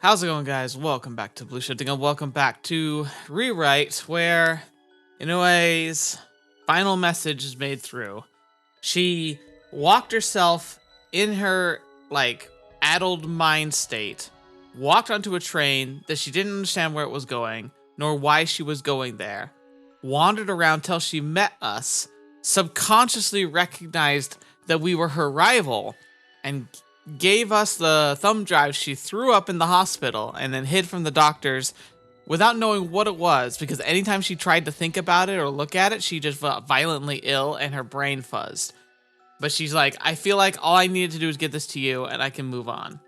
How's it going, guys? Welcome back to TheBlueShifting and welcome back to ReWrite, where Inoue's final message is made through. She walked herself in her, addled mind state, walked onto a train that she didn't understand where it was going, nor why she was going there, wandered around till she met us, subconsciously recognized that we were her rival, and gave us the thumb drive she threw up in the hospital and then hid from the doctors without knowing what it was, because anytime she tried to think about it or look at it, she just felt violently ill and her brain fuzzed. But she's like, I feel like all I needed to do is get this to you and I can move on.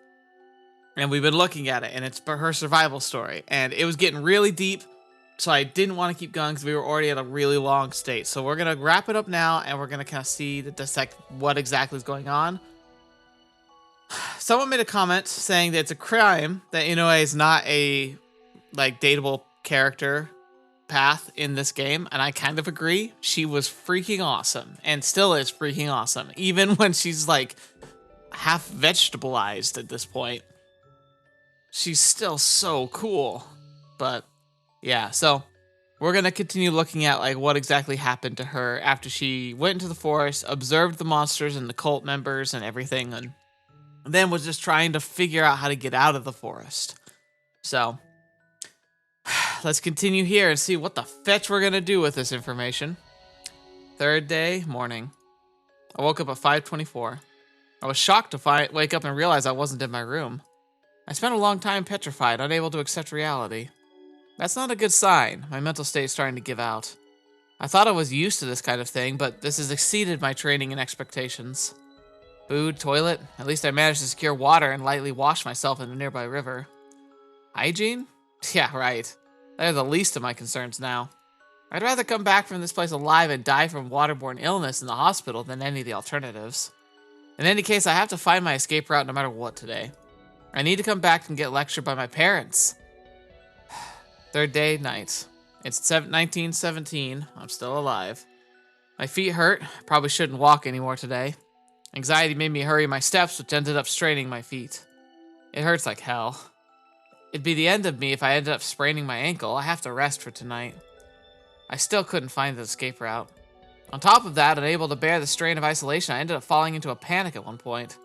And we've been looking at it, and it's her survival story. And it was getting really deep, so I didn't want to keep going because we were already at a really long state. So we're going to wrap it up now, and we're going to kind of see, dissect what exactly is going on. Someone made a comment saying that it's a crime that Inoue is not a dateable character path in this game, and I kind of agree. She was freaking awesome and still is freaking awesome, even when she's half vegetableized at this point. She's still so cool. But yeah, so we're gonna continue looking at what exactly happened to her after she went into the forest, observed the monsters and the cult members and everything, and then was just trying to figure out how to get out of the forest. So let's continue here and see what the fetch we're gonna do with this information. Third day, morning. I woke up at 5:24. I was shocked to wake up and realize I wasn't in my room. I spent a long time petrified, unable to accept reality. That's not a good sign. My mental state is starting to give out. I thought I was used to this kind of thing, but this has exceeded my training and expectations. Food, toilet, at least I managed to secure water and lightly wash myself in a nearby river. Hygiene? Yeah, right. They're the least of my concerns now. I'd rather come back from this place alive and die from waterborne illness in the hospital than any of the alternatives. In any case, I have to find my escape route no matter what today. I need to come back and get lectured by my parents. Third day, night. It's 1917. I'm still alive. My feet hurt. Probably shouldn't walk anymore today. Anxiety made me hurry my steps, which ended up straining my feet. It hurts like hell. It'd be the end of me if I ended up spraining my ankle. I have to rest for tonight. I still couldn't find the escape route. On top of that, unable to bear the strain of isolation, I ended up falling into a panic at one point.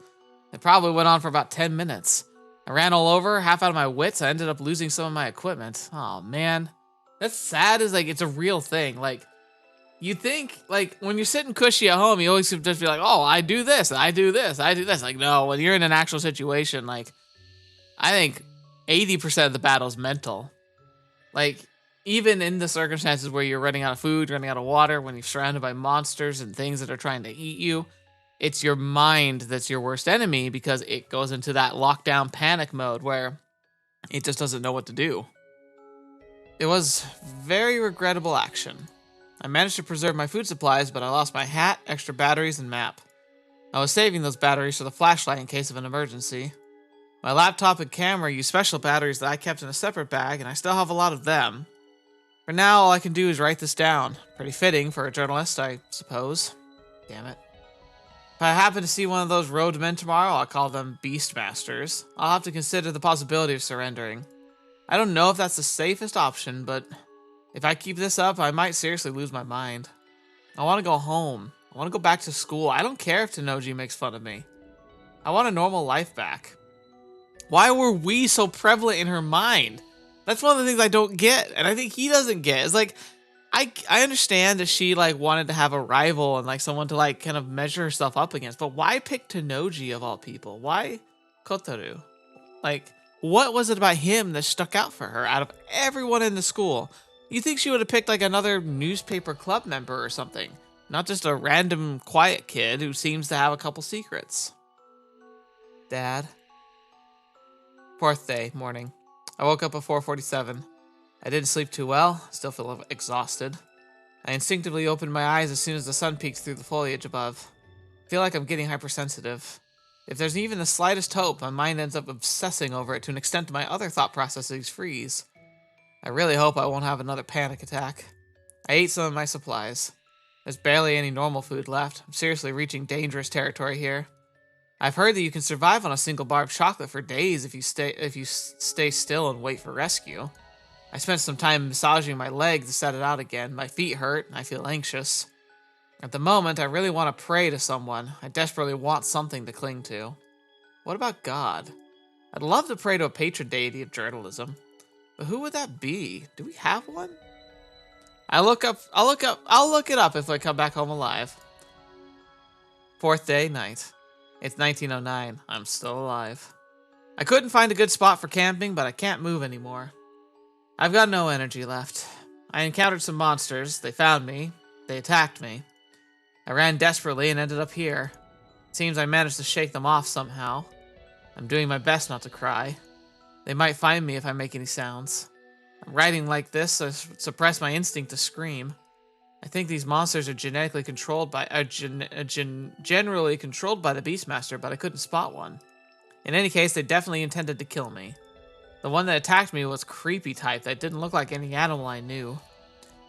It probably went on for about 10 minutes. I ran all over, half out of my wits. I ended up losing some of my equipment. Oh man. That's sad, it's a real thing. You think, when you're sitting cushy at home, you always just be like, oh, I do this, I do this, I do this. No, when you're in an actual situation, I think 80% of the battle is mental. Even in the circumstances where you're running out of food, running out of water, when you're surrounded by monsters and things that are trying to eat you, it's your mind that's your worst enemy because it goes into that lockdown panic mode where it just doesn't know what to do. It was very regrettable action. I managed to preserve my food supplies, but I lost my hat, extra batteries, and map. I was saving those batteries for the flashlight in case of an emergency. My laptop and camera use special batteries that I kept in a separate bag, and I still have a lot of them. For now, all I can do is write this down. Pretty fitting for a journalist, I suppose. Damn it. If I happen to see one of those robed men tomorrow, I'll call them Beastmasters. I'll have to consider the possibility of surrendering. I don't know if that's the safest option, but if I keep this up, I might seriously lose my mind. I want to go home. I want to go back to school. I don't care if Tennouji makes fun of me. I want a normal life back. Why were we so prevalent in her mind? That's one of the things I don't get, and I think he doesn't get. It's I understand that she wanted to have a rival and someone to kind of measure herself up against, but why pick Tennouji of all people? Why Kotaru? What was it about him that stuck out for her out of everyone in the school? You think she would have picked another newspaper club member or something, not just a random quiet kid who seems to have a couple secrets. Dad. Fourth day, morning. I woke up at 4:47. I didn't sleep too well, still feel exhausted. I instinctively opened my eyes as soon as the sun peeked through the foliage above. I feel like I'm getting hypersensitive. If there's even the slightest hope, my mind ends up obsessing over it to an extent my other thought processes freeze. I really hope I won't have another panic attack. I ate some of my supplies. There's barely any normal food left. I'm seriously reaching dangerous territory here. I've heard that you can survive on a single bar of chocolate for days if you stay still and wait for rescue. I spent some time massaging my leg to set it out again. My feet hurt, and I feel anxious. At the moment, I really want to pray to someone. I desperately want something to cling to. What about God? I'd love to pray to a patron deity of journalism. But who would that be? Do we have one? I'll look it up if I come back home alive. 4th day, night. It's 1909. I'm still alive. I couldn't find a good spot for camping, but I can't move anymore. I've got no energy left. I encountered some monsters. They found me. They attacked me. I ran desperately and ended up here. It seems I managed to shake them off somehow. I'm doing my best not to cry. They might find me if I make any sounds. I'm writing like this to suppress my instinct to scream. I think these monsters are generally controlled by the Beastmaster, but I couldn't spot one. In any case, they definitely intended to kill me. The one that attacked me was creepy type that didn't look like any animal I knew.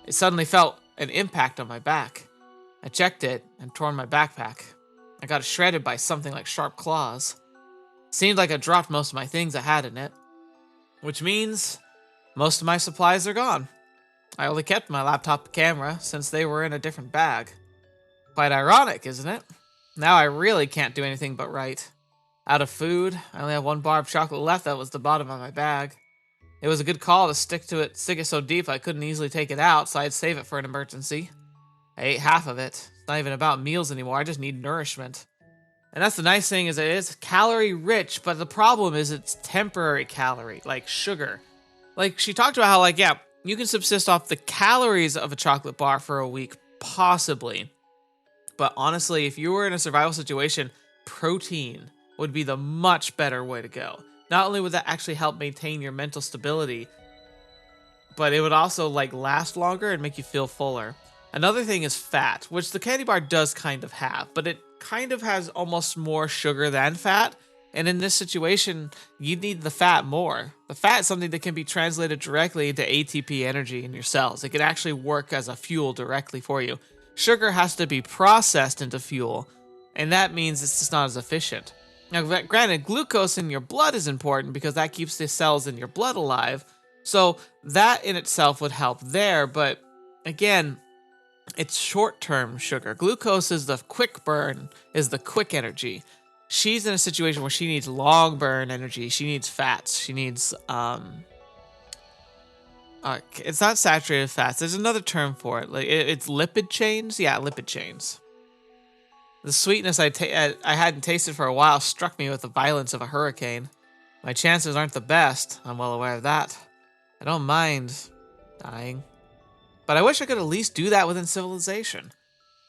It suddenly felt an impact on my back. I checked it and torn my backpack. I got shredded by something like sharp claws. It seemed like I dropped most of my things I had in it, which means most of my supplies are gone. I only kept my laptop and camera since they were in a different bag. Quite ironic, isn't it? Now I really can't do anything but write. Out of food, I only have 1 bar of chocolate left that was the bottom of my bag. It was a good call to stick it so deep I couldn't easily take it out, so I'd save it for an emergency. I ate half of it. It's not even about meals anymore, I just need nourishment. And that's the nice thing, is it is calorie rich, but the problem is it's temporary calorie, like sugar. Like, she talked about how, like, yeah, you can subsist off the calories of a chocolate bar for a week, possibly. But honestly, if you were in a survival situation, protein would be the much better way to go. Not only would that actually help maintain your mental stability, but it would also, like, last longer and make you feel fuller. Another thing is fat, which the candy bar does kind of have, but it kind of has almost more sugar than fat. And in this situation, you need the fat more. The fat is something that can be translated directly into ATP energy in your cells. It can actually work as a fuel directly for you. Sugar has to be processed into fuel, and that means it's just not as efficient. Now, granted, glucose in your blood is important because that keeps the cells in your blood alive. So that in itself would help there, but again, it's short-term sugar. Glucose is the quick burn, is the quick energy. She's in a situation where she needs long burn energy. She needs fats. She needs, it's not saturated fats. There's another term for it. Like it's lipid chains. Yeah, lipid chains. The sweetness I hadn't tasted for a while struck me with the violence of a hurricane. My chances aren't the best. I'm well aware of that. I don't mind dying. But I wish I could at least do that within civilization.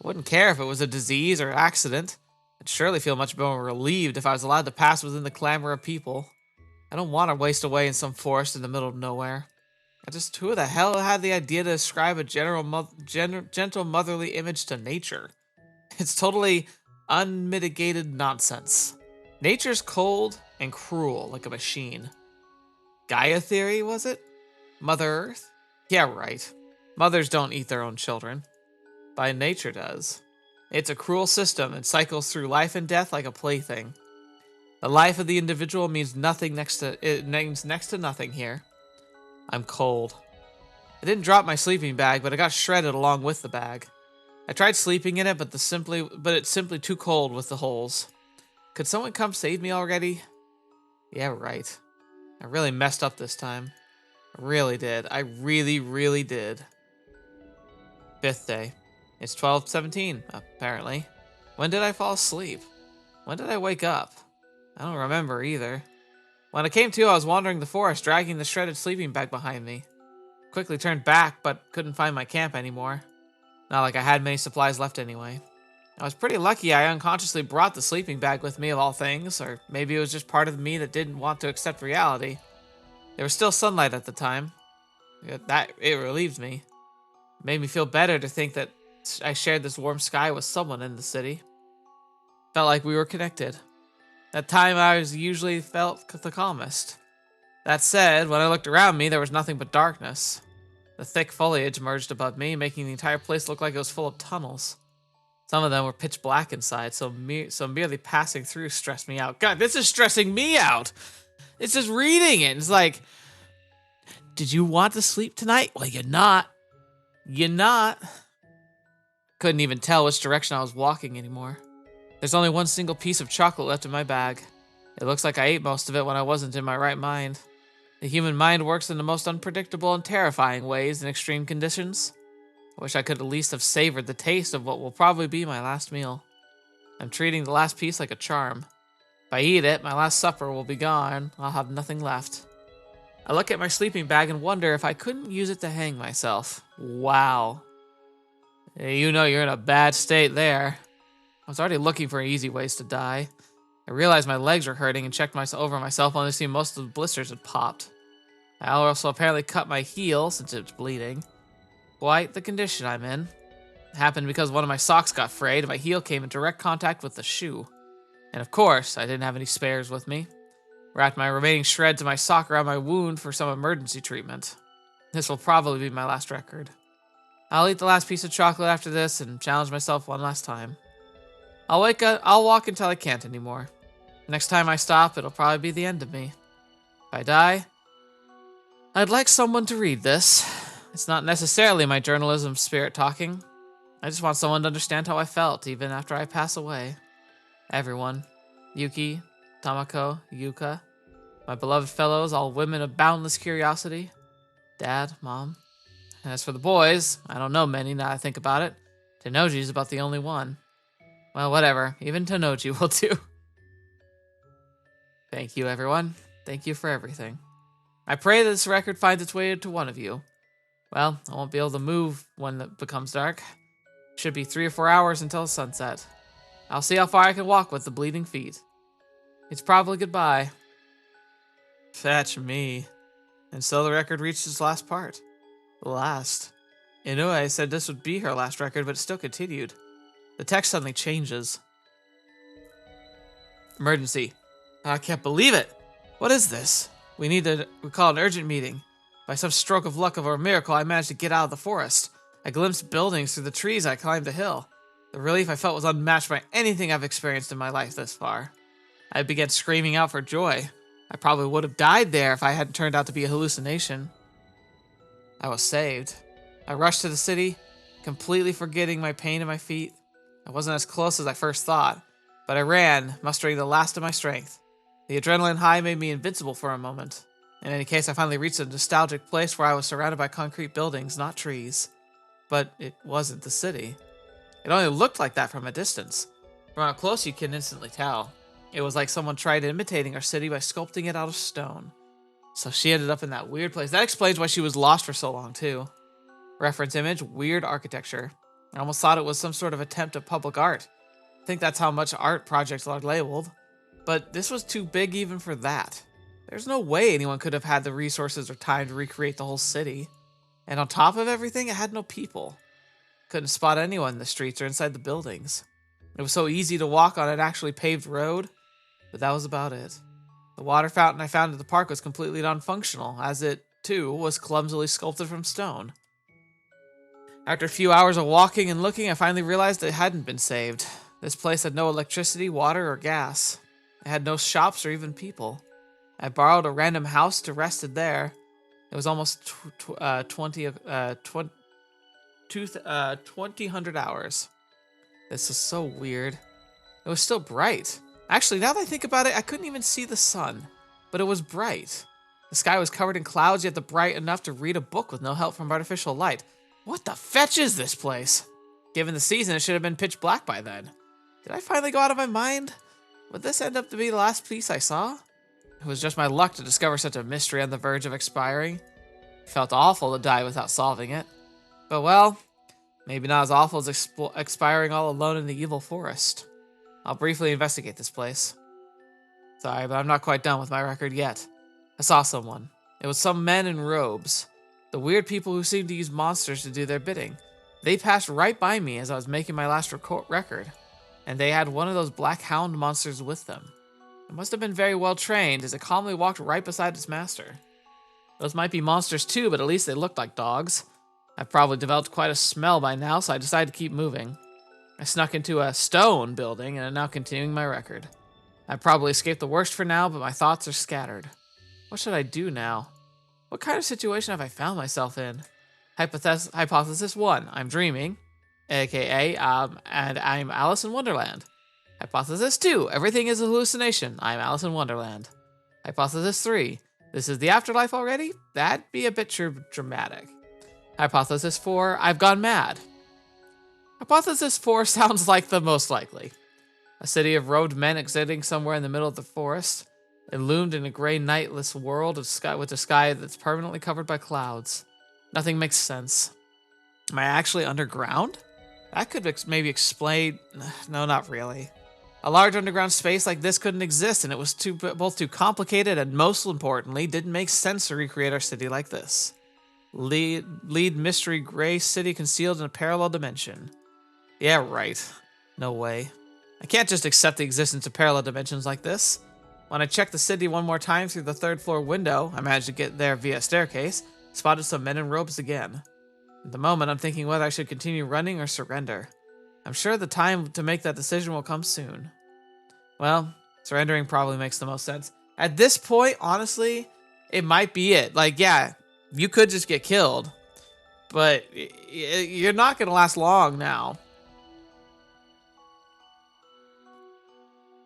I wouldn't care if it was a disease or accident. I'd surely feel much more relieved if I was allowed to pass within the clamor of people. I don't want to waste away in some forest in the middle of nowhere. Who the hell had the idea to ascribe a gentle motherly image to nature? It's totally unmitigated nonsense. Nature's cold and cruel like a machine. Gaia theory, was it? Mother Earth? Yeah, right. Mothers don't eat their own children. But nature does. It's a cruel system and cycles through life and death like a plaything. The life of the individual means next to nothing here. I'm cold. I didn't drop my sleeping bag, but I got shredded along with the bag. I tried sleeping in it, but it's simply too cold with the holes. Could someone come save me already? Yeah, right. I really messed up this time. I really did. I really, really did. 5th day. It's 12:17, apparently. When did I fall asleep? When did I wake up? I don't remember either. When I came to, I was wandering the forest, dragging the shredded sleeping bag behind me. Quickly turned back, but couldn't find my camp anymore. Not like I had many supplies left anyway. I was pretty lucky I unconsciously brought the sleeping bag with me of all things, or maybe it was just part of me that didn't want to accept reality. There was still sunlight at the time. It relieved me. It made me feel better to think that I shared this warm sky with someone in the city. Felt like we were connected. That time I usually felt the calmest. That said, when I looked around me, there was nothing but darkness. The thick foliage merged above me, making the entire place look like it was full of tunnels. It's Some of them were pitch black inside, so merely passing through stressed me out. God, this is stressing me out. It's just reading it. It's like, did you want to sleep tonight? Well, you're not. You're not. Couldn't even tell which direction I was walking anymore. There's only one single piece of chocolate left in my bag. It looks like I ate most of it when I wasn't in my right mind. The human mind works in the most unpredictable and terrifying ways in extreme conditions. I wish I could at least have savored the taste of what will probably be my last meal. I'm treating the last piece like a charm. If I eat it, my last supper will be gone. I'll have nothing left. I look at my sleeping bag and wonder if I couldn't use it to hang myself. Wow. You know you're in a bad state there. I was already looking for easy ways to die. I realized my legs were hurting and checked over myself only to see most of the blisters had popped. I also apparently cut my heel since it was bleeding. Quite the condition I'm in. It happened because one of my socks got frayed and my heel came in direct contact with the shoe. And of course, I didn't have any spares with me. Wrapped my remaining shreds of my sock around my wound for some emergency treatment. This will probably be my last record. I'll eat the last piece of chocolate after this and challenge myself one last time. I'll walk until I can't anymore. Next time I stop, it'll probably be the end of me. If I die, I'd like someone to read this. It's not necessarily my journalism spirit talking. I just want someone to understand how I felt, even after I pass away. Everyone. Yuki, Tamako, Yuka. My beloved fellows, all women of boundless curiosity. Dad, Mom. And as for the boys, I don't know many now I think about it. Tennouji's about the only one. Well, whatever. Even Tennouji will do. Thank you, everyone. Thank you for everything. I pray that this record finds its way to one of you. Well, I won't be able to move when it becomes dark. Should be 3 or 4 hours until sunset. I'll see how far I can walk with the bleeding feet. It's probably goodbye. Fetch me. And so the record reached its last part. The last. Inoue said this would be her last record, but it still continued. The text suddenly changes. Emergency. I can't believe it. What is this? We call an urgent meeting. By some stroke of luck or a miracle, I managed to get out of the forest. I glimpsed buildings through the trees. I climbed the hill. The relief I felt was unmatched by anything I've experienced in my life thus far. I began screaming out for joy. I probably would have died there if I hadn't turned out to be a hallucination. I was saved. I rushed to the city, completely forgetting my pain in my feet. I wasn't as close as I first thought, but I ran, mustering the last of my strength. The adrenaline high made me invincible for a moment. In any case, I finally reached a nostalgic place where I was surrounded by concrete buildings, not trees. But it wasn't the city. It only looked like that from a distance. From up close, you can instantly tell. It was like someone tried imitating our city by sculpting it out of stone. So she ended up in that weird place. That explains why she was lost for so long, too. Reference image, weird architecture. I almost thought it was some sort of attempt at public art. I think that's how much art projects are labeled. But this was too big even for that. There's no way anyone could have had the resources or time to recreate the whole city. And on top of everything, it had no people. Couldn't spot anyone in the streets or inside the buildings. It was so easy to walk on an actually paved road, but that was about it. The water fountain I found at the park was completely non-functional, as it, too, was clumsily sculpted from stone. After a few hours of walking and looking, I finally realized it hadn't been saved. This place had no electricity, water, or gas. It had no shops or even people. I borrowed a random house to rest it there. It was almost 200 hours. This is so weird. It was still bright. Actually, now that I think about it, I couldn't even see the sun, but it was bright. The sky was covered in clouds, yet bright enough to read a book with no help from artificial light. What the fetch is this place? Given the season, it should have been pitch black by then. Did I finally go out of my mind? Would this end up to be the last piece I saw? It was just my luck to discover such a mystery on the verge of expiring. It felt awful to die without solving it. But well, maybe not as awful as expiring all alone in the evil forest. I'll briefly investigate this place. Sorry, but I'm not quite done with my record yet. I saw someone. It was some men in robes. The weird people who seemed to use monsters to do their bidding. They passed right by me as I was making my last record. And they had one of those black hound monsters with them. It must have been very well trained as it calmly walked right beside its master. Those might be monsters too, but at least they looked like dogs. I've probably developed quite a smell by now, so I decided to keep moving. I snuck into a stone building and am now continuing my record. I probably escaped the worst for now, but my thoughts are scattered. What should I do now? What kind of situation have I found myself in? Hypothesis 1, I'm dreaming, aka, and I'm Alice in Wonderland. Hypothesis 2, everything is a hallucination, I'm Alice in Wonderland. Hypothesis 3, this is the afterlife already? That'd be a bit dramatic. Hypothesis 4, I've gone mad. Hypothesis 4 sounds like the most likely. A city of robed men exiting somewhere in the middle of the forest, illumined in a gray, nightless world of sky with a sky that's permanently covered by clouds. Nothing makes sense. Am I actually underground? That could maybe explain... No, not really. A large underground space like this couldn't exist, and it was both too complicated and, most importantly, didn't make sense to recreate our city like this. Lead mystery gray city concealed in a parallel dimension. Yeah, right. No way. I can't just accept the existence of parallel dimensions like this. When I checked the city one more time through the third floor window, I managed to get there via staircase, spotted some men in robes again. At the moment, I'm thinking whether I should continue running or surrender. I'm sure the time to make that decision will come soon. Well, surrendering probably makes the most sense. At this point, honestly, it might be it. Like, yeah, you could just get killed, but you're not going to last long now.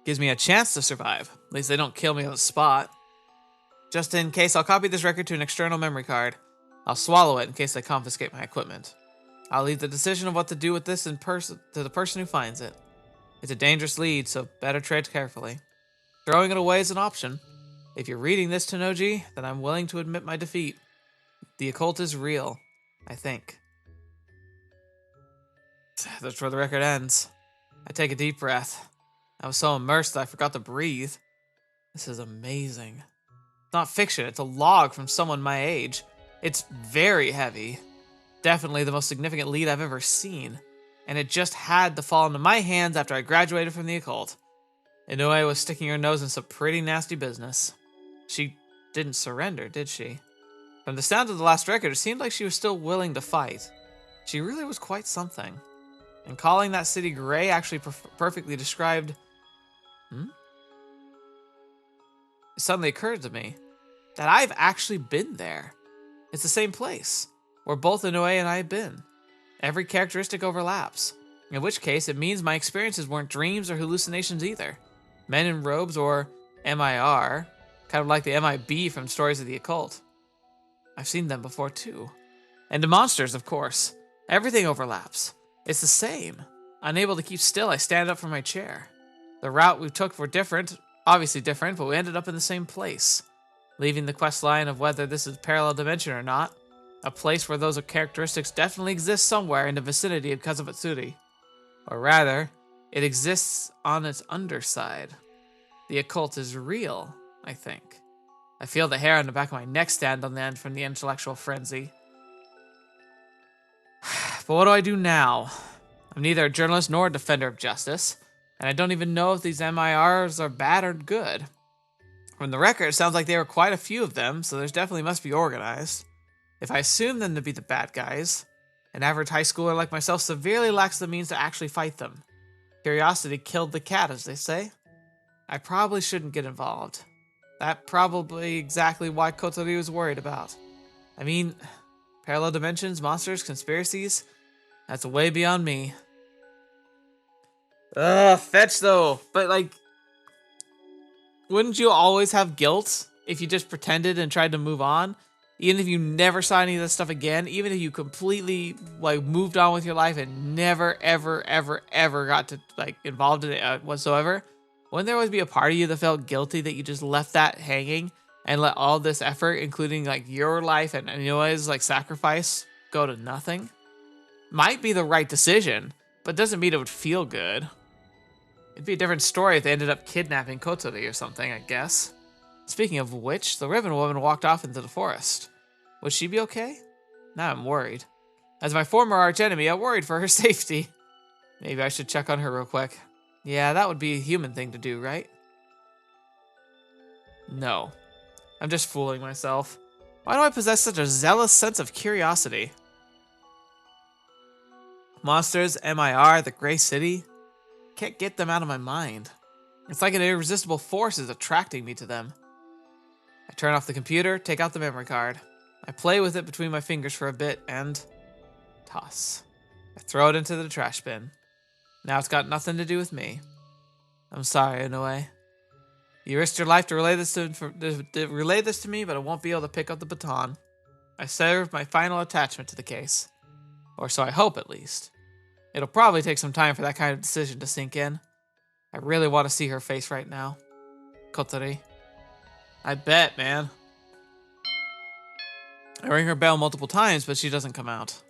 Gives me a chance to survive. At least they don't kill me on the spot. Just in case, I'll copy this record to an external memory card. I'll swallow it in case they confiscate my equipment. I'll leave the decision of what to do with this to the person who finds it. It's a dangerous lead, so better tread carefully. Throwing it away is an option. If you're reading this, Tennouji, then I'm willing to admit my defeat. The occult is real, I think. That's where the record ends. I take a deep breath. I was so immersed that I forgot to breathe. This is amazing. It's not fiction, it's a log from someone my age. It's very heavy. Definitely the most significant lead I've ever seen. And it just had to fall into my hands after I graduated from the occult. Inoue was sticking her nose in some pretty nasty business. She didn't surrender, did she? From the sound of the last record, it seemed like she was still willing to fight. She really was quite something. And calling that city gray actually perfectly described... It suddenly occurred to me that I've actually been there. It's the same place, where both Inoue and I have been. Every characteristic overlaps, in which case it means my experiences weren't dreams or hallucinations either. Men in robes, or MIR, kind of like the MIB from Stories of the Occult. I've seen them before too. And the monsters, of course. Everything overlaps. It's the same. Unable to keep still, I stand up from my chair. The route we took were different, obviously different, but we ended up in the same place. Leaving the quest line of whether this is a parallel dimension or not, a place where those characteristics definitely exist somewhere in the vicinity of Kazamatsuri. Or rather, it exists on its underside. The occult is real, I think. I feel the hair on the back of my neck stand on end from the intellectual frenzy. But what do I do now? I'm neither a journalist nor a defender of justice, and I don't even know if these MIRs are bad or good. From the record, it sounds like there were quite a few of them, so there's definitely must be organized. If I assume them to be the bad guys, an average high schooler like myself severely lacks the means to actually fight them. Curiosity killed the cat, as they say. I probably shouldn't get involved. That's probably exactly why Kotori was worried about. I mean, parallel dimensions, monsters, conspiracies, that's way beyond me. Fetch though. But like, wouldn't you always have guilt if you just pretended and tried to move on? Even if you never saw any of this stuff again, even if you completely like moved on with your life and never, ever, ever, ever got to like involved in it whatsoever, wouldn't there always be a part of you that felt guilty that you just left that hanging and let all this effort, including like your life and Inoue's like sacrifice, go to nothing? Might be the right decision, but doesn't mean it would feel good. It'd be a different story if they ended up kidnapping Kotori or something, I guess. Speaking of which, the Ribbon Woman walked off into the forest. Would she be okay? Now I'm worried. As my former archenemy, I'm worried for her safety. Maybe I should check on her real quick. Yeah, that would be a human thing to do, right? No. I'm just fooling myself. Why do I possess such a zealous sense of curiosity? Monsters, MIR, the Gray City. Can't get them out of my mind. It's like an irresistible force is attracting me to them. I turn off the computer, take out the memory card. I play with it between my fingers for a bit and toss. I throw it into the trash bin. Now it's got nothing to do with me. I'm sorry, Inoue. You risked your life to relay this to me, but I won't be able to pick up the baton. I served my final attachment to the case. Or so I hope, at least. It'll probably take some time for that kind of decision to sink in. I really want to see her face right now. Kotori. I bet, man. I ring her bell multiple times, but she doesn't come out.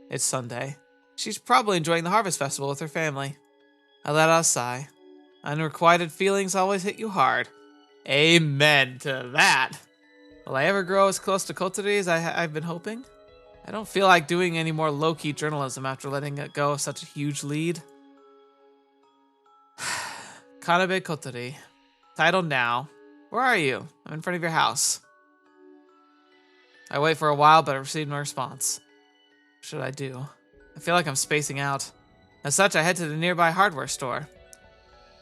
It's Sunday. She's probably enjoying the Harvest Festival with her family. I let out a sigh. Unrequited feelings always hit you hard. Amen to that. Will I ever grow as close to Kotori as I've been hoping? I don't feel like doing any more low-key journalism after letting it go of such a huge lead. Kanabe Kotori. Title now. Where are you? I'm in front of your house. I wait for a while, but I receive no response. What should I do? I feel like I'm spacing out. As such, I head to the nearby hardware store.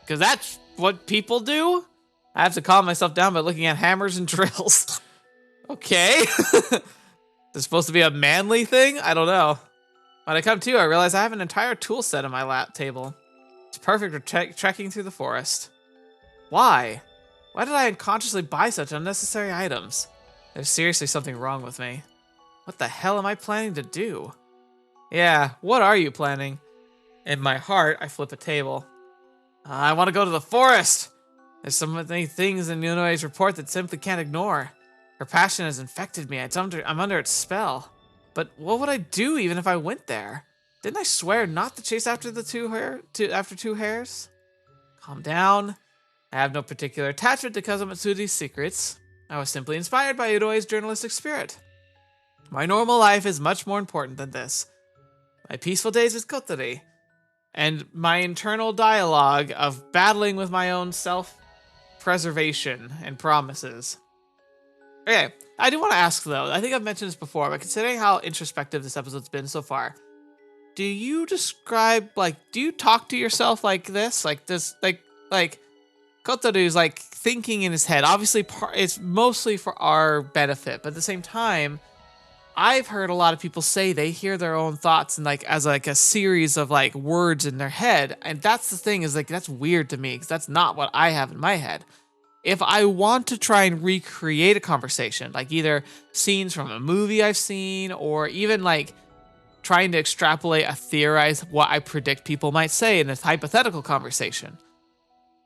Because that's what people do? I have to calm myself down by looking at hammers and drills. Okay. Is this supposed to be a manly thing? I don't know. When I come to, I realize I have an entire tool set on my lap table. It's perfect for trekking through the forest. Why? Why did I unconsciously buy such unnecessary items? There's seriously something wrong with me. What the hell am I planning to do? Yeah, what are you planning? In my heart, I flip a table. I want to go to the forest! There's so many things in Inoue's report that simply can't ignore. Her passion has infected me. I'm under its spell. But what would I do even if I went there? Didn't I swear not to chase after the two hares? Calm down. I have no particular attachment to Kazamatsuri's secrets. I was simply inspired by Inoue's journalistic spirit. My normal life is much more important than this. My peaceful days with Kotori, and my internal dialogue of battling with my own self-preservation and promises. Okay, I do want to ask though, I think I've mentioned this before, but considering how introspective this episode's been so far, do you talk to yourself like this? Like Kotoru's like thinking in his head. Obviously, it's mostly for our benefit, but at the same time, I've heard a lot of people say they hear their own thoughts and like as like a series of like words in their head, and that's the thing is like that's weird to me because that's not what I have in my head. If I want to try and recreate a conversation, like either scenes from a movie I've seen or even like trying to extrapolate or theorize what I predict people might say in a hypothetical conversation,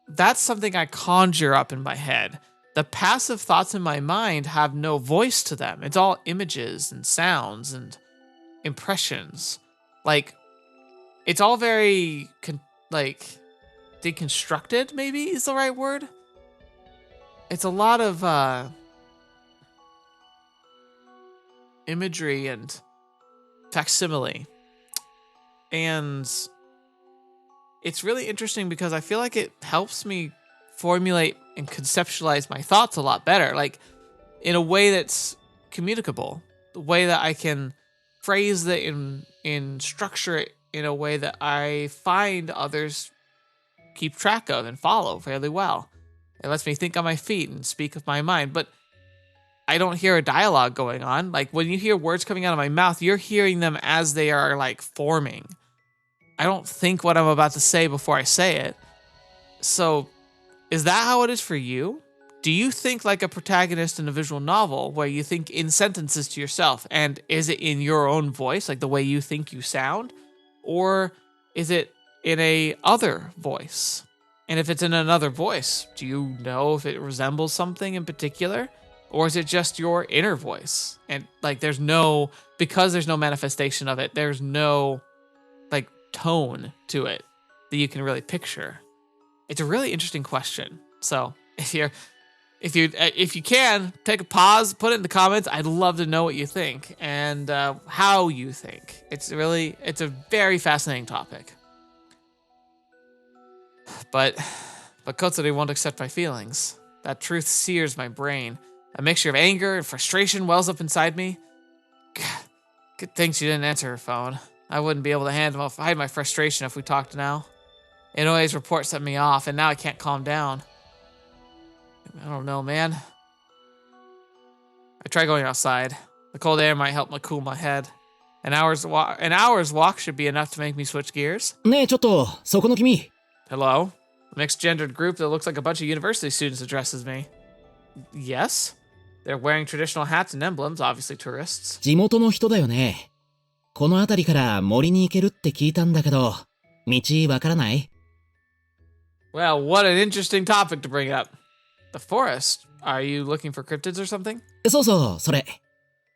that's something I conjure up in my head. The passive thoughts in my mind have no voice to them. It's all images and sounds and impressions. Like, it's all very, deconstructed, maybe is the right word. It's a lot of imagery and facsimile. And it's really interesting because I feel like it helps me formulate and conceptualize my thoughts a lot better, like in a way that's communicable, the way that I can phrase it in structure it in a way that I find others keep track of and follow fairly well. It lets me think on my feet and speak with my mind, but I don't hear a dialogue going on. Like when you hear words coming out of my mouth, you're hearing them as they are like forming. I don't think what I'm about to say before I say it. So is that how it is for you? Do you think like a protagonist in a visual novel where you think in sentences to yourself, and is it in your own voice, like the way you think you sound? Or is it in a other voice? And if it's in another voice, do you know if it resembles something in particular? Or is it just your inner voice? And like because there's no manifestation of it, there's no like tone to it that you can really picture. It's a really interesting question. So if you can, take a pause, put it in the comments. I'd love to know what you think and how you think. It's a very fascinating topic. But Kotori won't accept my feelings. That truth sears my brain. A mixture of anger and frustration wells up inside me. God, good thing she didn't answer her phone. I wouldn't be able to hide my frustration if we talked now. Inoue's report set me off, and now I can't calm down. I don't know, man. I try going outside. The cold air might help me cool my head. An hour's walk should be enough to make me switch gears. ねえ、ちょっと、そこの君。 Hello? A mixed-gendered group that looks like a bunch of university students addresses me. Yes? They're wearing traditional hats and emblems, obviously tourists. 地元の人だよね。この辺りから森に行けるって聞いたんだけど、道わからない？ Well, what an interesting topic to bring up. The forest? Are you looking for cryptids or something? そうそう、それ。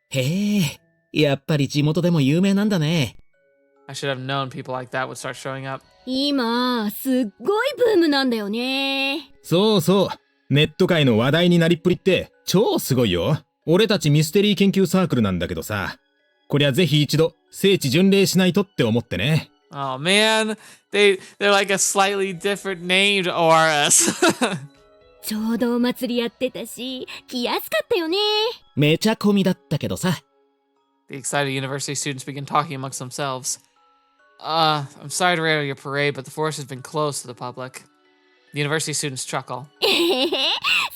へえ、やっぱり地元でも有名なんだね。I should have known people like that would start showing up. 今、すっごいブームなんだよね。そうそう。ネット界の話題になりっぷりって超すごいよ。俺たちミステリー研究サークルなんだけどさ。こりゃぜひ一度聖地巡礼しないとって思ってね。Oh man, they're like a slightly different named ORS. ちょうどお祭りやってたし、来やすかったよね。めちゃ混みだったけどさ。The excited university students begin talking amongst themselves. I'm sorry to rain on your parade, but the forest has been closed to the public. The university students chuckle.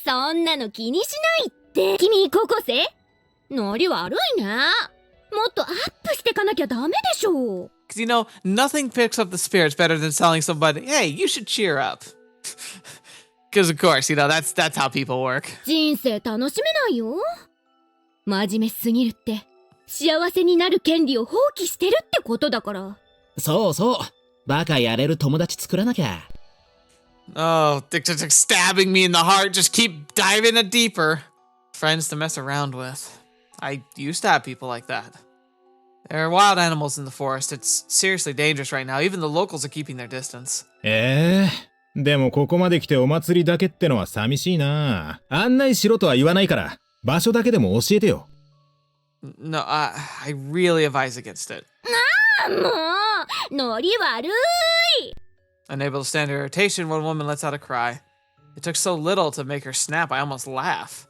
そんなの気にしないって。君高校生？ノリ悪いね。もっとアップしてかなきゃダメでしょ。Because, you know, nothing picks up the spirits better than telling somebody, hey, you should cheer up. Because, of course, you know, that's how people work. 人生楽しめないよ。真面目すぎるって、幸せになる権利を放棄してるってことだから。そうそう。バカやれる友達作らなきゃ。Oh, they're just stabbing me in the heart. Just keep diving it deeper. Friends to mess around with. I used to have people like that. There are wild animals in the forest. It's seriously dangerous right now. Even the locals are keeping their distance. でもここまで来てお祭りだけってのは寂しいな。案内しろとは言わないから、場所だけでも教えてよ。No, I really advise against it. もう、ノリ悪い。 Unable to stand her irritation, one woman lets out a cry. It took so little to make her snap, I almost laugh.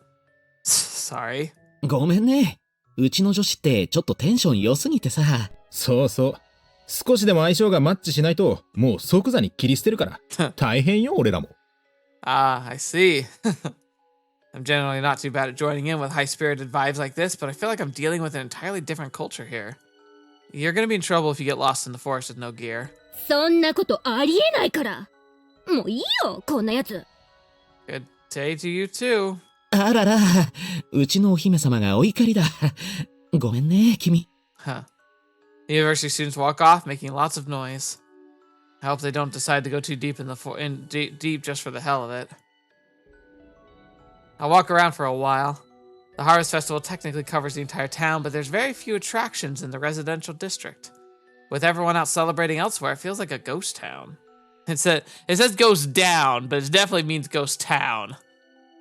Sorry. ごめんね。うちの女子ってちょっとテンション良すぎてさ。そうそう。少しでも相性がマッチしないと、もう即座に切り捨てるから。大変よ、俺らも。Ah, I see. I'm generally not too bad at joining in with high-spirited vibes like this, but I feel like I'm dealing with an entirely different culture here. You're gonna be in trouble if you get lost in the forest with no gear. そんなことありえないから。もういいよ、こんなやつ。Good day to you too. あらら、うちのお姫様がお怒りだ。ごめんね、君。Huh. The university students walk off, making lots of noise. I hope they don't decide to go too deep deep just for the hell of it. I walk around for a while. The Harvest Festival technically covers the entire town, but there's very few attractions in the residential district. With everyone out celebrating elsewhere, it feels like a ghost town. It says ghost down, but it definitely means ghost town.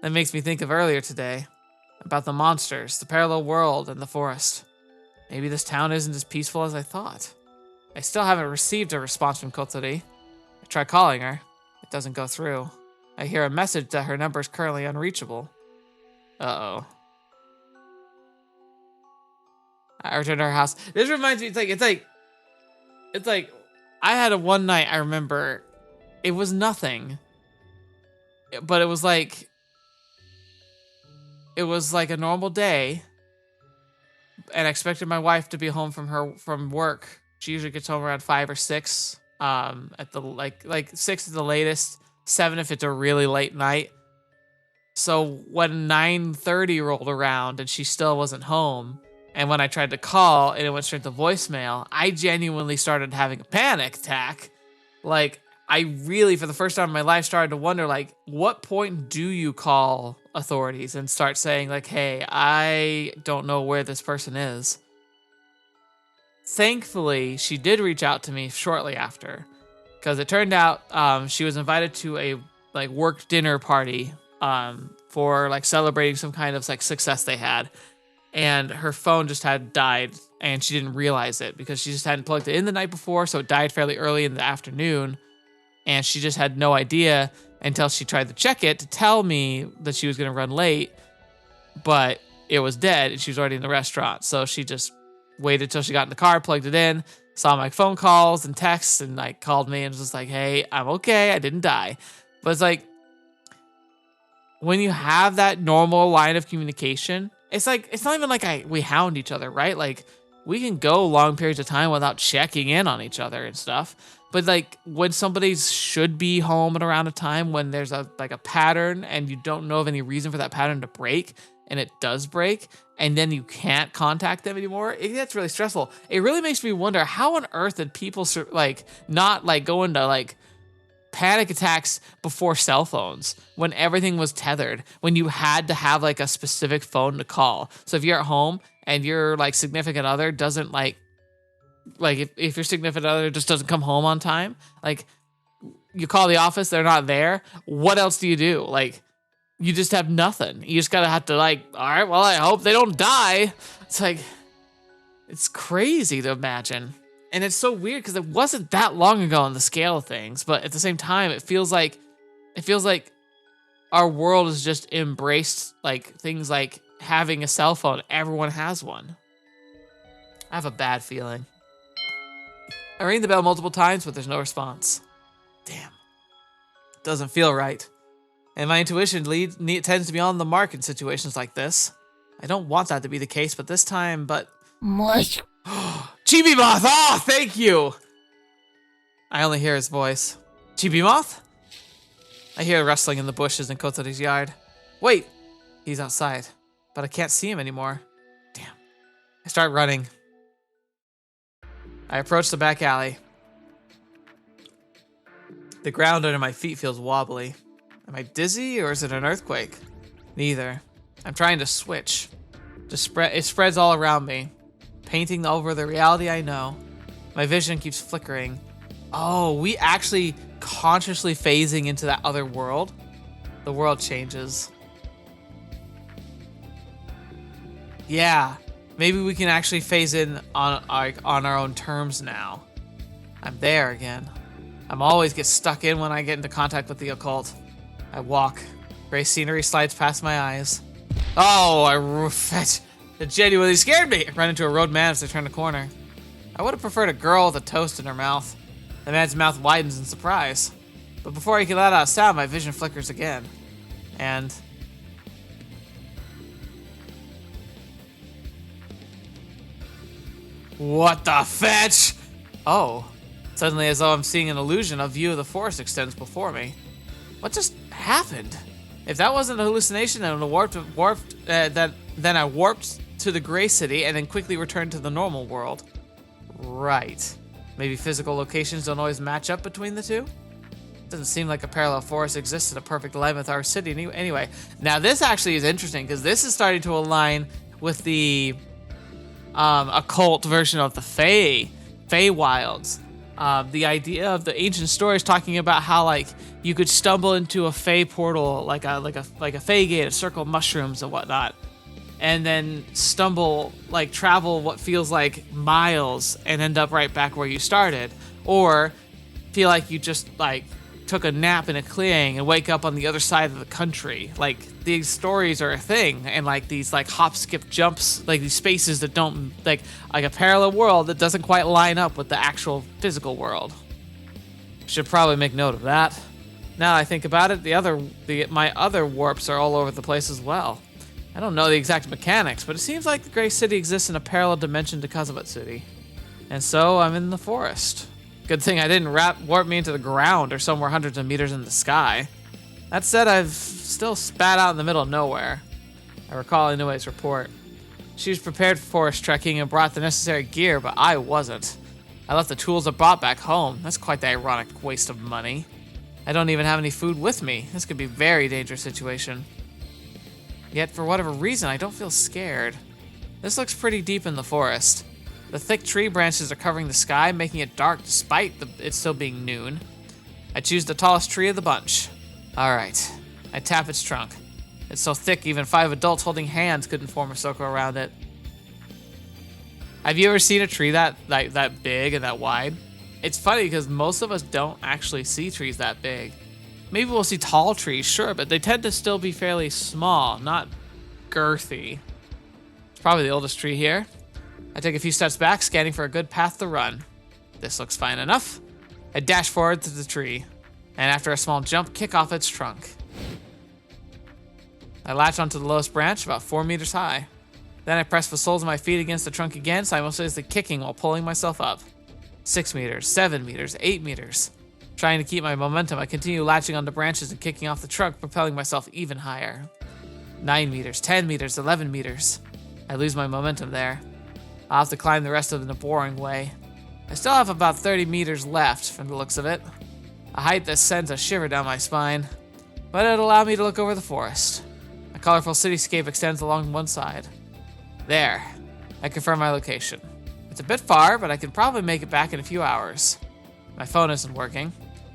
That makes me think of earlier today, about the monsters, the parallel world, and the forest. Maybe this town isn't as peaceful as I thought. I still haven't received a response from Kotori. I try calling her. It doesn't go through. I hear a message that her number is currently unreachable. Uh-oh. I return to her house. This reminds me, it's like, I had a one night, I remember, it was nothing, but it was like a normal day, and I expected my wife to be home from work. She usually gets home around 5 or 6, at the like 6 at the latest, 7 if it's a really late night. So when 9:30 rolled around and she still wasn't home, and when I tried to call and it went straight to voicemail, I genuinely started having a panic attack. Like, I really, for the first time in my life, started to wonder, like, what point do you call authorities and start saying, like, hey, I don't know where this person is? Thankfully, she did reach out to me shortly after, because it turned out she was invited to a like work dinner party for like celebrating some kind of like success they had, and her phone just had died, and she didn't realize it because she just hadn't plugged it in the night before, so it died fairly early in the afternoon, and she just had no idea until she tried to check it to tell me that she was going to run late, but it was dead and she was already in the restaurant. So she just waited till she got in the car, plugged it in, saw my phone calls and texts and like called me and was just like, hey, I'm okay. I didn't die. But it's like, when you have that normal line of communication, it's like, it's not even like we hound each other, right? Like, we can go long periods of time without checking in on each other and stuff. But like, when somebody should be home at around a time when there's a pattern and you don't know of any reason for that pattern to break, and it does break, and then you can't contact them anymore, it gets really stressful. It really makes me wonder, how on earth did people like not like go into like panic attacks before cell phones, when everything was tethered, when you had to have like a specific phone to call. So if you're at home and your like significant other doesn't like if your significant other just doesn't come home on time, like you call the office, they're not there, what else do you do? Like, you just have nothing. You just gotta have to like, all right, well, I hope they don't die. It's like, it's crazy to imagine. And it's so weird because it wasn't that long ago on the scale of things, but at the same time, it feels like our world has just embraced like things like having a cell phone. Everyone has one. I have a bad feeling. I rang the bell multiple times, but there's no response. Damn. Doesn't feel right. And my intuition tends to be on the mark in situations like this. I don't want that to be the case, but this time, Mush. Chibi Moth! Oh, thank you! I only hear his voice. Chibi Moth? I hear rustling in the bushes in Kotori's yard. Wait! He's outside, but I can't see him anymore. Damn. I start running. I approach the back alley. The ground under my feet feels wobbly. Am I dizzy or is it an earthquake? Neither. I'm trying to switch. It spreads all around me, painting over the reality I know. My vision keeps flickering. Oh, we actually consciously phasing into that other world? The world changes. Yeah, maybe we can actually phase in on our own terms now. I'm there again. I'm always get stuck in when I get into contact with the occult. I walk. Gray scenery slides past my eyes. Oh, it genuinely scared me. I run into a road man as I turn the corner. I would have preferred a girl with a toast in her mouth. The man's mouth widens in surprise. But before he can let out a sound, my vision flickers again. And... what the fetch? Oh. Suddenly, as though I'm seeing an illusion, a view of the forest extends before me. What just happened? If that wasn't a hallucination, then I warped to the Gray City and then quickly returned to the normal world. Right. Maybe physical locations don't always match up between the two? Doesn't seem like a parallel forest exists in a perfect alignment with our city anyway. Now this actually is interesting because this is starting to align with the occult version of the Feywilds. The idea of the ancient stories talking about how like you could stumble into a Fey portal, like a Fey gate, a circle of mushrooms and whatnot, and then travel what feels like miles and end up right back where you started, or feel like you just like took a nap in a clearing and wake up on the other side of the country. Like these stories are a thing, and like these like hop, skip, jumps, like these spaces that don't like a parallel world that doesn't quite line up with the actual physical world. Should probably make note of that. Now I think about it, my other warps are all over the place as well. I don't know the exact mechanics, but it seems like the Gray City exists in a parallel dimension to Kazamatsuri. And so I'm in the forest. Good thing I didn't warp me into the ground or somewhere hundreds of meters in the sky. That said, I've still spat out in the middle of nowhere. I recall Inoue's report. She was prepared for forest trekking and brought the necessary gear, but I wasn't. I left the tools I brought back home. That's quite the ironic waste of money. I don't even have any food with me. This could be a very dangerous situation. Yet, for whatever reason, I don't feel scared. This looks pretty deep in the forest. The thick tree branches are covering the sky, making it dark despite it still being noon. I choose the tallest tree of the bunch. Alright. I tap its trunk. It's so thick even 5 adults holding hands couldn't form a circle around it. Have you ever seen a tree that big and that wide? It's funny because most of us don't actually see trees that big. Maybe we'll see tall trees, sure, but they tend to still be fairly small, not girthy. It's probably the oldest tree here. I take a few steps back, scanning for a good path to run. This looks fine enough. I dash forward to the tree, and after a small jump, kick off its trunk. I latch onto the lowest branch, about 4 meters high. Then I press the soles of my feet against the trunk again, simultaneously kicking while pulling myself up. 6 meters, 7 meters, 8 meters. Trying to keep my momentum, I continue latching onto branches and kicking off the trunk, propelling myself even higher. 9 meters, 10 meters, 11 meters. I lose my momentum there. I'll have to climb the rest of it in a boring way. I still have about 30 meters left from the looks of it. A height that sends a shiver down my spine, but it'll allow me to look over the forest. A colorful cityscape extends along one side. There, I confirm my location. It's a bit far, but I can probably make it back in a few hours. My phone isn't working.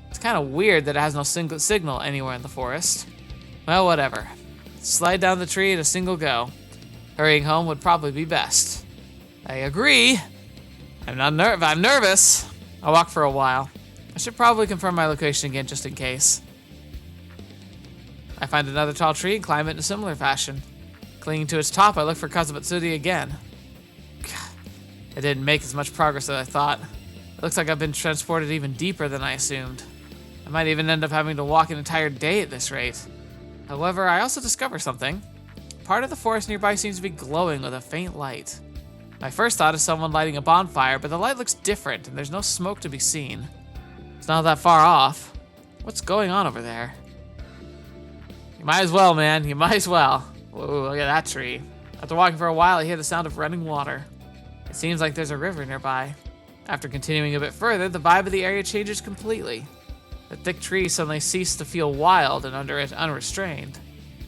It's kind of weird that it has no single signal anywhere in the forest. Well, whatever. Slide down the tree in a single go. Hurrying home would probably be best. I agree. I'm nervous. I walk for a while. I should probably confirm my location again just in case. I find another tall tree and climb it in a similar fashion. Clinging to its top, I look for Kazamatsuri again. I didn't make as much progress as I thought. It looks like I've been transported even deeper than I assumed. I might even end up having to walk an entire day at this rate. However, I also discover something. Part of the forest nearby seems to be glowing with a faint light. My first thought is someone lighting a bonfire, but the light looks different and there's no smoke to be seen. It's not that far off. What's going on over there? You might as well, man. You might as well. Whoa, look at that tree. After walking for a while, I hear the sound of running water. It seems like there's a river nearby. After continuing a bit further, the vibe of the area changes completely. The thick trees suddenly cease to feel wild and under it unrestrained.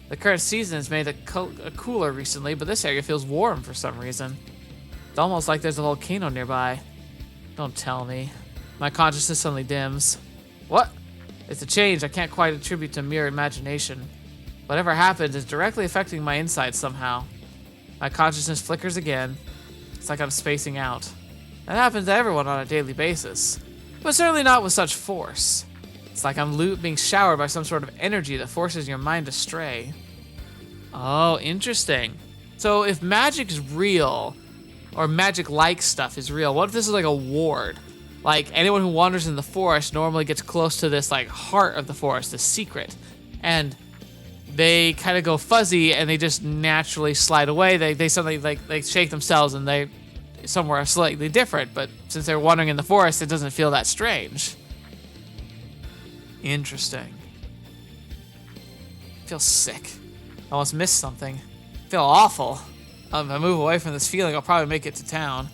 The current season has made it cooler recently, but this area feels warm for some reason. It's almost like there's a volcano nearby. Don't tell me. My consciousness suddenly dims. What? It's a change I can't quite attribute to mere imagination. Whatever happened is directly affecting my insides somehow. My consciousness flickers again. It's like I'm spacing out. That happens to everyone on a daily basis, but certainly not with such force. It's like I'm being showered by some sort of energy that forces your mind to stray. Oh, interesting. So if magic is real, or magic-like stuff is real, what if this is like a ward? Like, anyone who wanders in the forest normally gets close to this, like, heart of the forest, the secret. And they kind of go fuzzy and they just naturally slide away. They suddenly, like, they shake themselves and they somewhere slightly different. But since they're wandering in the forest, it doesn't feel that strange. Interesting. I feel sick. I almost missed something. I feel awful. If I move away from this feeling, I'll probably make it to town.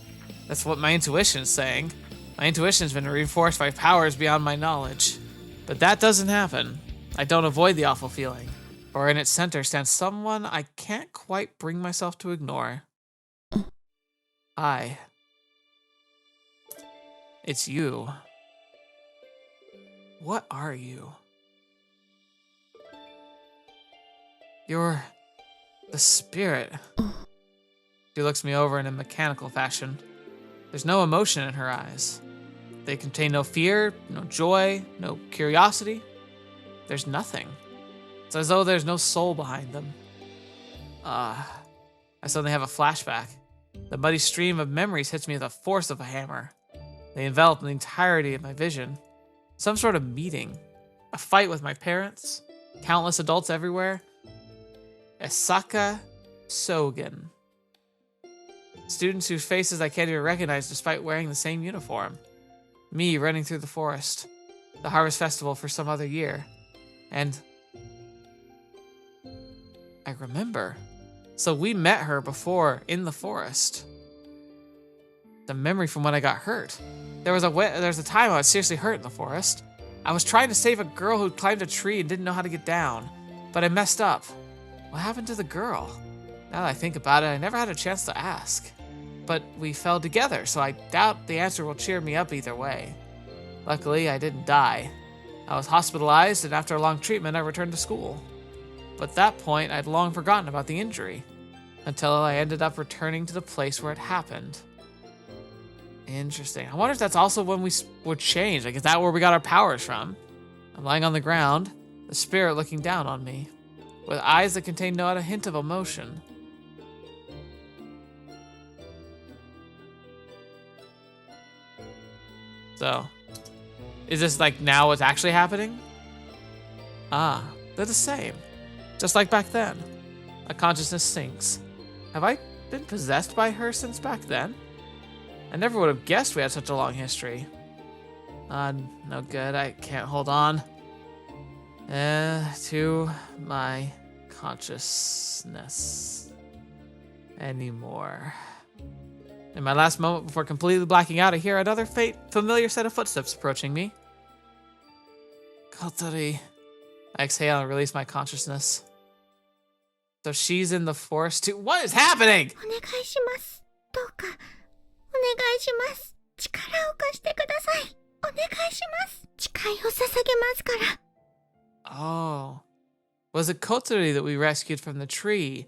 That's what my intuition is saying. My intuition's been reinforced by powers beyond my knowledge. But that doesn't happen. I don't avoid the awful feeling. For in its center stands someone I can't quite bring myself to ignore. It's you. What are you? You're the spirit. She looks me over in a mechanical fashion. There's no emotion in her eyes. They contain no fear, no joy, no curiosity. There's nothing. It's as though there's no soul behind them. I suddenly have a flashback. The muddy stream of memories hits me with the force of a hammer. They envelop the entirety of my vision. Some sort of meeting. A fight with my parents. Countless adults everywhere. Esaka Sogen. Students whose faces I can't even recognize despite wearing the same uniform. Me running through the forest. The harvest festival for some other year. And I remember. So we met her before in the forest. The memory from when I got hurt. There was a time I was seriously hurt in the forest. I was trying to save a girl who climbed a tree and didn't know how to get down. But I messed up. What happened to the girl? Now that I think about it, I never had a chance to ask. But we fell together, so I doubt the answer will cheer me up either way. Luckily, I didn't die. I was hospitalized, and after a long treatment, I returned to school. But at that point, I'd long forgotten about the injury, until I ended up returning to the place where it happened. Interesting. I wonder if that's also when we were changed. Like, is that where we got our powers from? I'm lying on the ground, the spirit looking down on me, with eyes that contain not a hint of emotion. So, is this like now what's actually happening? Ah, they're the same. Just like back then. A consciousness sinks. Have I been possessed by her since back then? I never would have guessed we had such a long history. No good. I can't hold on. To my consciousness anymore. In my last moment before completely blacking out, I hear another familiar set of footsteps approaching me. Kotori. I exhale and release my consciousness. So she's in the forest too. What is happening? お願いします。どうか、お願いします。力を貸してください。お願いします。誓いを捧げますから。Oh. Was it Kotori that we rescued from the tree?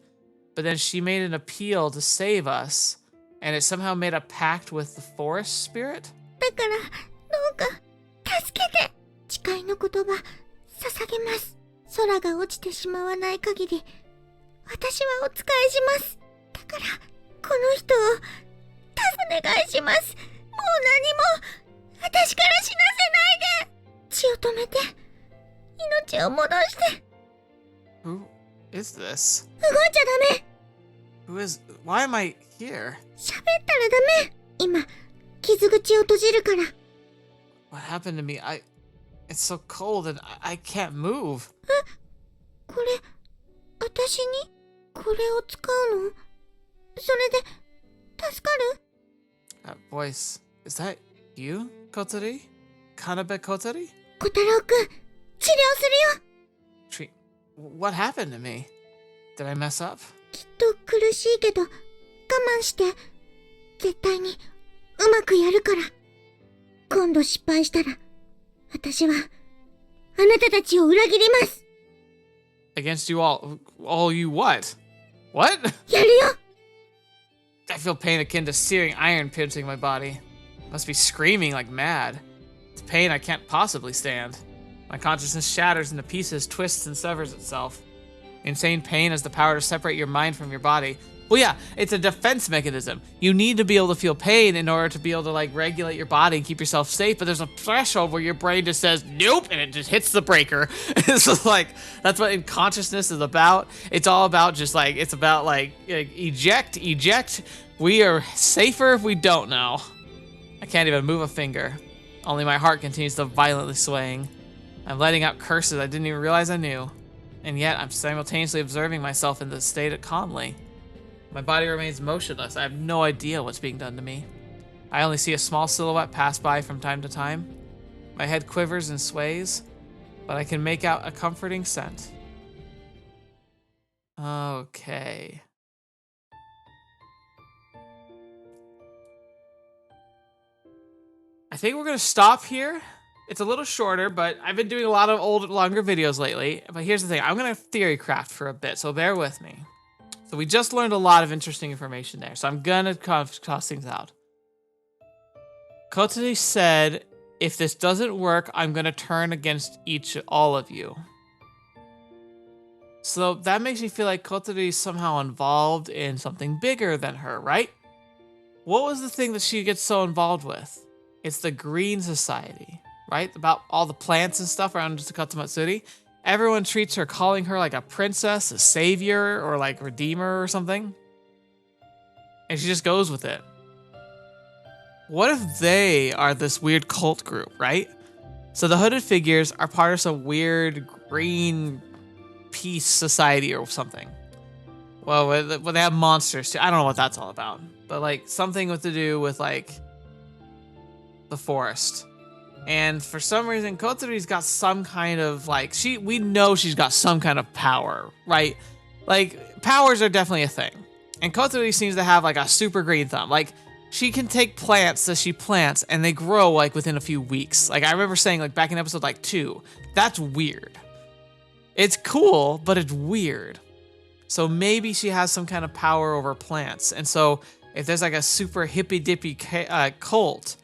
But then she made an appeal to save us, and it somehow made a pact with the forest spirit? だから、どうか、助けて。誓いの言葉、捧げます。空が落ちてしまわない限り、私はお仕えします。だから、この人を、お願いします。もう何も、私から死なせないで。血を止めて、命を戻して。Who is this? 動いちゃダメ。Why am I here? 喋ったらダメ。今、傷口を閉じるから。What happened to me? It's so cold and I can't move. これ、私にこれを使うの？それで、助かる？ That voice, is that you, Kotori? Kanabe Kotori? 小太郎くん、治療するよ。What happened to me? Did I mess up? きっと苦しいけど、我慢して。絶対に、うまくやるから。今度失敗したら、私は、あなたたちを裏切ります。Against you all you what? What? やるよ。 I feel pain akin to searing iron piercing my body. Must be screaming like mad. It's pain I can't possibly stand. My consciousness shatters into pieces, twists, and severs itself. Insane pain has the power to separate your mind from your body. Well, yeah, it's a defense mechanism. You need to be able to feel pain in order to be able to, like, regulate your body and keep yourself safe, but there's a threshold where your brain just says, nope, and it just hits the breaker. It's just like, that's what consciousness is about. It's all about just, like, it's about, like eject. We are safer if we don't know. I can't even move a finger. Only my heart continues to violently swaying. I'm letting out curses I didn't even realize I knew. And yet, I'm simultaneously observing myself in this state calmly. My body remains motionless. I have no idea what's being done to me. I only see a small silhouette pass by from time to time. My head quivers and sways, but I can make out a comforting scent. Okay. I think we're gonna stop here. It's a little shorter, but I've been doing a lot of longer videos lately. But here's the thing, I'm gonna theory craft for a bit, so bear with me. So we just learned a lot of interesting information there, so I'm gonna toss things out. Kotori said, if this doesn't work, I'm gonna turn against all of you. So that makes me feel like Kotori is somehow involved in something bigger than her, right? What was the thing that she gets so involved with? It's the Green Society, right? About all the plants and stuff around Kazamatsuri. Everyone treats her, calling her like a princess, a savior, or like redeemer or something. And she just goes with it. What if they are this weird cult group, right? So the hooded figures are part of some weird green peace society or something. Well, they have monsters too. I don't know what that's all about. But like something to do with like the forest. And for some reason, Kotori's got some kind of like, we know she's got some kind of power, right? Like powers are definitely a thing. And Kotori seems to have like a super green thumb. Like she can take plants that she plants and they grow like within a few weeks. Like I remember saying like back in episode like 2, that's weird. It's cool, but it's weird. So maybe she has some kind of power over plants. And so if there's like a super hippy dippy cult,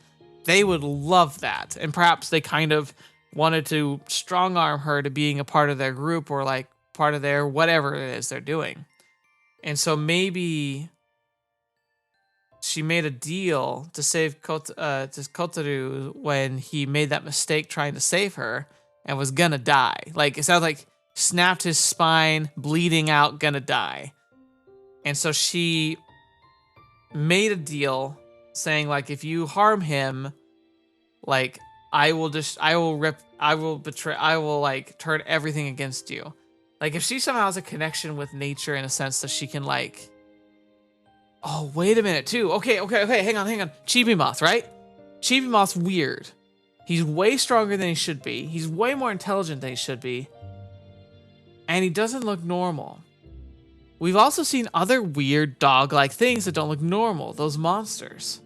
they would love that. And perhaps they kind of wanted to strong arm her to being a part of their group or like part of their whatever it is they're doing. And so maybe she made a deal to save Kotaru when he made that mistake trying to save her and was gonna die. Like, it sounds like snapped his spine, bleeding out, gonna die. And so she made a deal saying, like, if you harm him, like, I will like turn everything against you. Like, if she somehow has a connection with nature in a sense that she can, like, oh, wait a minute too. Okay, hang on. Chibi Moth, right? Chibi Moth's weird. He's way stronger than he should be. He's way more intelligent than he should be. And he doesn't look normal. We've also seen other weird dog-like things that don't look normal, those monsters.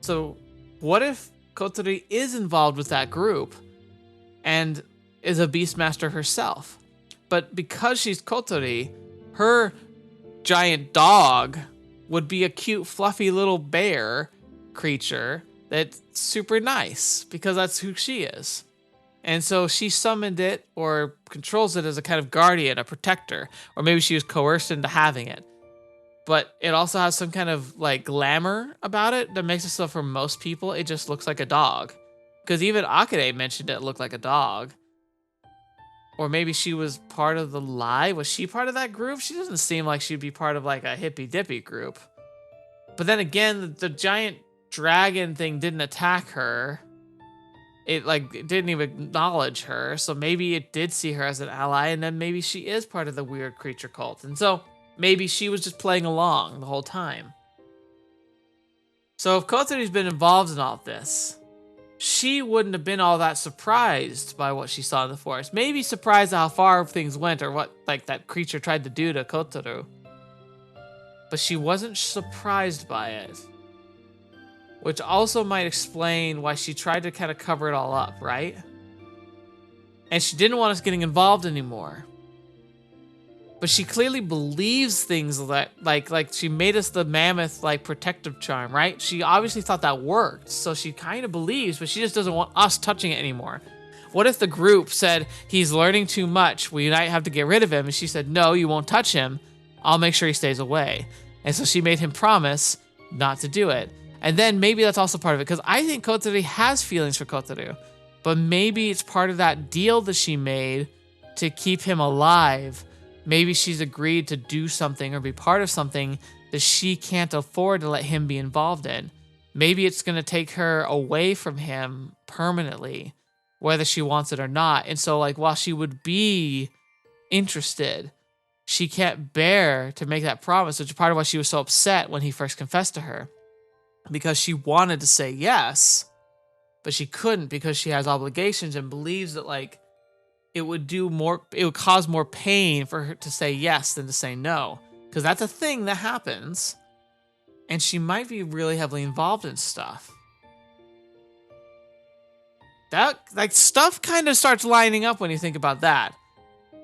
So what if Kotori is involved with that group and is a Beastmaster herself? But because she's Kotori, her giant dog would be a cute, fluffy little bear creature that's super nice because that's who she is. And so she summoned it or controls it as a kind of guardian, a protector, or maybe she was coerced into having it. But it also has some kind of like glamour about it that makes it so for most people, it just looks like a dog. Because even Akane mentioned it looked like a dog. Or maybe she was part of the lie. Was she part of that group? She doesn't seem like she'd be part of like a hippy dippy group. But then again, the giant dragon thing didn't attack her. It didn't even acknowledge her. So maybe it did see her as an ally, and then maybe she is part of the weird creature cult. And so maybe she was just playing along the whole time. So if Kotori's been involved in all this, she wouldn't have been all that surprised by what she saw in the forest. Maybe surprised at how far things went or what like that creature tried to do to Kotaru. But she wasn't surprised by it. Which also might explain why she tried to kind of cover it all up, right? And she didn't want us getting involved anymore. But she clearly believes things that, like she made us the mammoth, like, protective charm, right? She obviously thought that worked, so she kind of believes, but she just doesn't want us touching it anymore. What if the group said, he's learning too much, we might have to get rid of him, and she said, no, you won't touch him, I'll make sure he stays away. And so she made him promise not to do it. And then maybe that's also part of it, because I think Kotori has feelings for Kotaru, but maybe it's part of that deal that she made to keep him alive. Maybe she's agreed to do something or be part of something that she can't afford to let him be involved in. Maybe it's going to take her away from him permanently, whether she wants it or not. And so, like, while she would be interested, she can't bear to make that promise, which is part of why she was so upset when he first confessed to her. Because she wanted to say yes, but she couldn't because she has obligations and believes that, like, it would cause more pain for her to say yes than to say no. Because that's a thing that happens. And she might be really heavily involved in stuff. That, like, stuff kind of starts lining up when you think about that.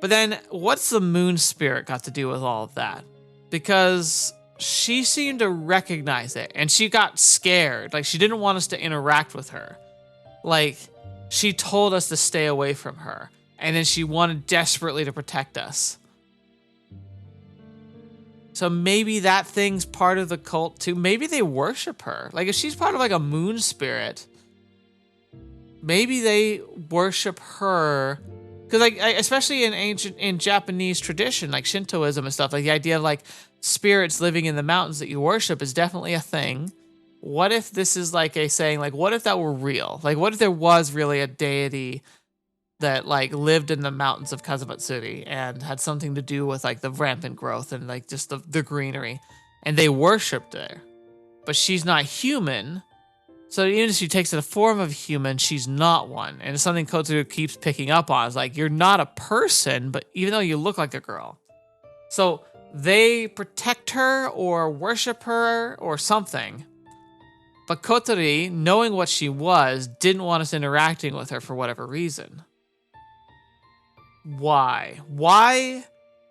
But then, what's the moon spirit got to do with all of that? Because she seemed to recognize it, and she got scared. Like, she didn't want us to interact with her. Like, she told us to stay away from her. And then she wanted desperately to protect us. So maybe that thing's part of the cult too. Maybe they worship her. Like, if she's part of like a moon spirit, maybe they worship her. Because like, especially in Japanese tradition, like Shintoism and stuff, like the idea of like spirits living in the mountains that you worship is definitely a thing. What if this is like a saying, like, what if that were real? Like, what if there was really a deity that like lived in the mountains of Kazamatsuri and had something to do with like the rampant growth and like just the greenery, and they worshipped her, but she's not human. So even if she takes the form of a human, she's not one. And it's something Kotaru keeps picking up on. It's like, you're not a person, but even though you look like a girl. So they protect her or worship her or something. But Kotori, knowing what she was, didn't want us interacting with her for whatever reason. Why? Why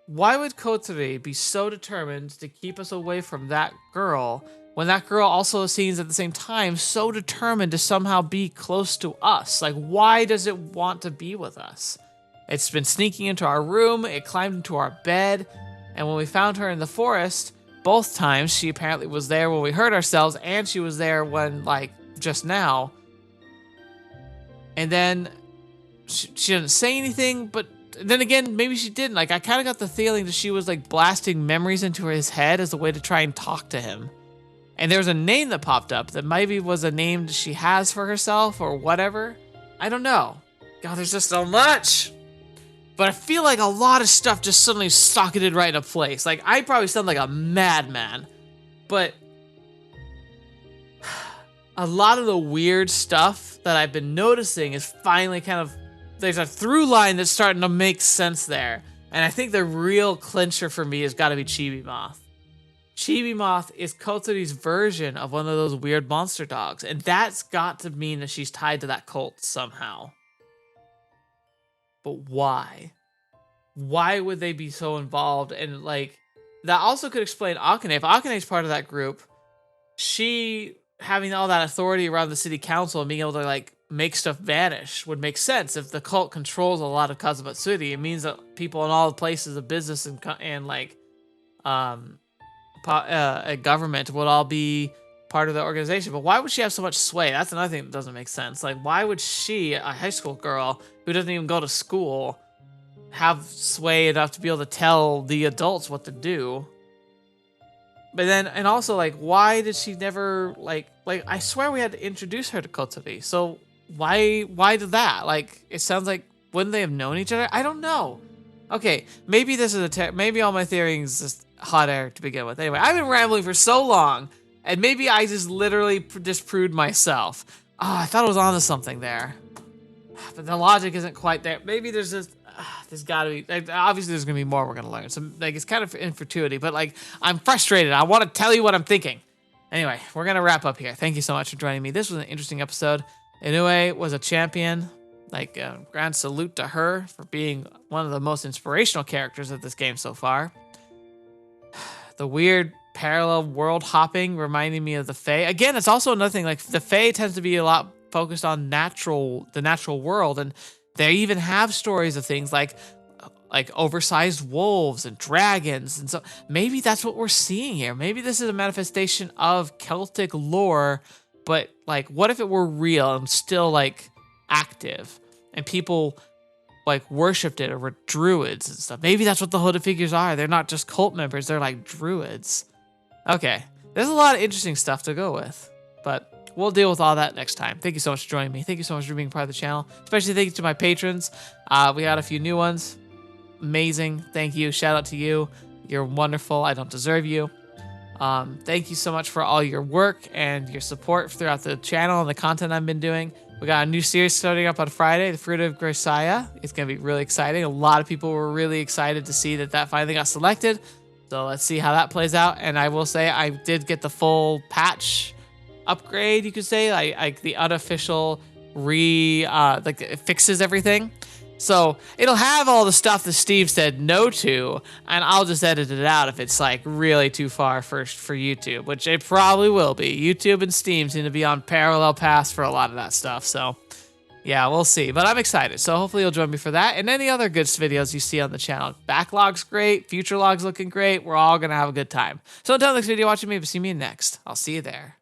would Kotori be so determined to keep us away from that girl when that girl also seems at the same time so determined to somehow be close to us? Like, why does it want to be with us? It's been sneaking into our room, it climbed into our bed, and when we found her in the forest, both times. She apparently was there when we hurt ourselves, and she was there when, like, just now. And then she didn't say anything, but then again, maybe she didn't. Like, I kind of got the feeling that she was, like, blasting memories into his head as a way to try and talk to him. And there was a name that popped up that maybe was a name that she has for herself or whatever. I don't know. God, there's just so much. But I feel like a lot of stuff just suddenly socketed right into place. Like, I probably sound like a madman, but a lot of the weird stuff that I've been noticing is finally kind of, there's a through line that's starting to make sense there. And I think the real clincher for me has got to be Chibi Moth. Chibi Moth is Kotori's version of one of those weird monster dogs, and that's got to mean that she's tied to that cult somehow. But why? Why would they be so involved? And, like, that also could explain Akane. If Akane's part of that group, she having all that authority around the city council and being able to, like, make stuff vanish would make sense. If the cult controls a lot of Kazamatsuri, it means that people in all the places of business and like, a government would all be part of the organization. But why would she have so much sway? That's another thing that doesn't make sense. Like, why would she, a high school girl who doesn't even go to school, have sway enough to be able to tell the adults what to do? But then, and also, like, why did she never, like, I swear we had to introduce her to Kotori. So why did that? Like, it sounds like, wouldn't they have known each other? I don't know. Okay, maybe this is maybe all my theories just hot air to begin with. Anyway, I've been rambling for so long, and maybe I just literally disproved myself. Oh, I thought I was onto something there. But the logic isn't quite there. Maybe there's just, there's gotta be, like, obviously there's gonna be more we're gonna learn. So, like, it's kind of in fortuity, but, like, I'm frustrated. I want to tell you what I'm thinking. Anyway, we're gonna wrap up here. Thank you so much for joining me. This was an interesting episode. Inoue was a champion. Like, grand salute to her for being one of the most inspirational characters of this game so far. The weird parallel world hopping reminding me of the Fae. Again, it's also another thing. Like, the Fae tends to be a lot focused on the natural world, and they even have stories of things like oversized wolves and dragons, and so maybe that's what we're seeing here. Maybe this is a manifestation of Celtic lore, but, like, what if it were real and still, like, active, and people, like, worshipped it or were druids and stuff? Maybe that's what the hooded figures are. They're not just cult members, they're like druids. Okay, there's a lot of interesting stuff to go with, but we'll deal with all that next time. Thank you so much for joining me. Thank you so much for being part of the channel. Especially thank you to my patrons. We got a few new ones. Amazing. Thank you. Shout out to you. You're wonderful. I don't deserve you. Thank you so much for all your work and your support throughout the channel and the content I've been doing. We got a new series starting up on Friday, The Fruit of Grisaya. It's going to be really exciting. A lot of people were really excited to see that finally got selected. So let's see how that plays out. And I will say I did get the full patch upgrade, you could say, like the unofficial like, it fixes everything. So it'll have all the stuff that Steve said no to, and I'll just edit it out if it's, like, really too far for YouTube, which it probably will be. YouTube and Steam seem to be on parallel paths for a lot of that stuff, so yeah, we'll see. But I'm excited, so hopefully you'll join me for that and any other good videos you see on the channel. Backlog's great, future log's looking great. We're all gonna have a good time. So until next video, watching me, but see me next. I'll see you there.